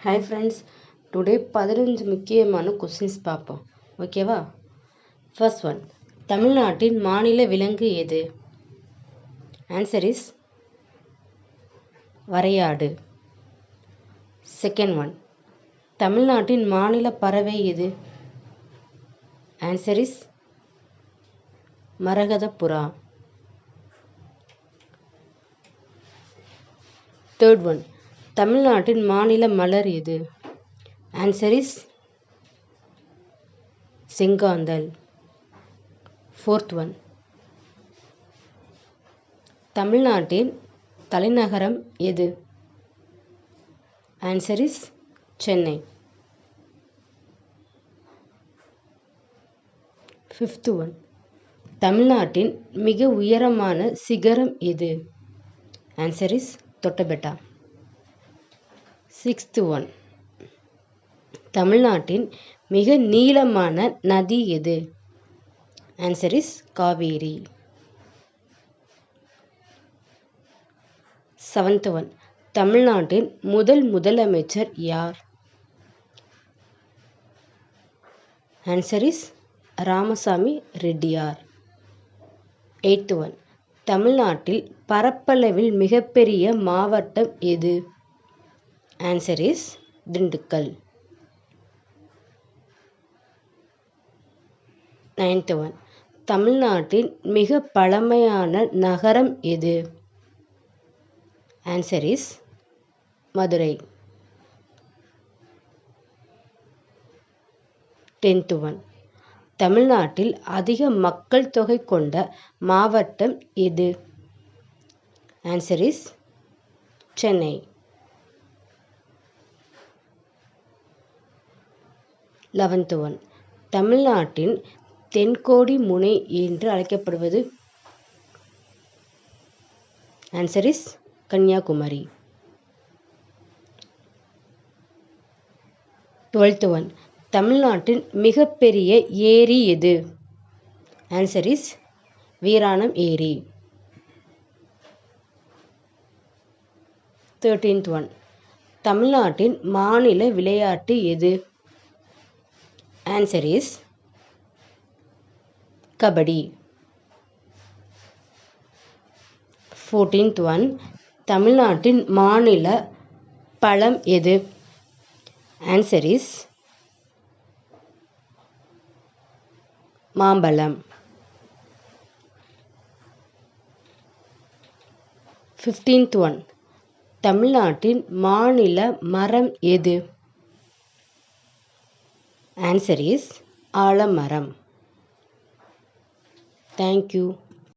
Hi friends, today 15 முக்கியமான questions பார்ப்போம். ஓகேவா? ஃபர்ஸ்ட் ஒன், தமிழ்நாட்டின் மாநில விலங்கு எது? ஆன்சர் இஸ் வரையாடு. செகண்ட் ஒன், தமிழ்நாட்டின் மாநில பறவை எது? ஆன்சர் இஸ் மரகதப்புறா. தேர்ட் ஒன், தமிழ்நாட்டின் மாநில மலர் எது? ஆன்சர் இஸ் செங்காந்தல். ஃபோர்த் ஒன், தமிழ்நாட்டின் தலைநகரம் எது? Answer is Chennai. Fifth one, தமிழ்நாட்டின் மிக உயரமான சிகரம் எது? Answer is Doddabetta. Sixth one, தமிழ்நாட்டின் மிக நீளமான நதி எது? Answer is Kaveri. Seventh one, தமிழ்நாட்டின் முதலமைச்சர் யார்? Answer is Ramasamy Reddiar. Eighth one, தமிழ்நாட்டில் பரப்பளவில் மிகப்பெரிய மாவட்டம் எது? Answer is Dindigul. Ninth one, தமிழ்நாட்டின் மிக பழமையான நகரம் எது? Answer is Madurai. Tenth one, தமிழ்நாட்டில் அதிக மக்கள் தொகை கொண்ட மாவட்டம் எது? Answer is Chennai. 11th one, தமிழ்நாட்டின் தென்கோடி முனை என்று அழைக்கப்படுவது? Answer is Kanyakumari. 12th one, தமிழ்நாட்டின் மிகப்பெரிய ஏரி எது? ஆன்சர் இஸ் வீராணம் ஏரி. 13th ஒன், தமிழ்நாட்டின் மாநில விளையாட்டு எது? Answer is kabaddi. 14th one, தமிழ்நாட்டின் மாநில பழம் எது? ஆன்சர் இஸ் மாம்பழம். 15th ஒன், தமிழ்நாட்டின் மாநில மரம் எது? ஆன்சர் இஸ் ஆலமரம். தேங்க்யூ.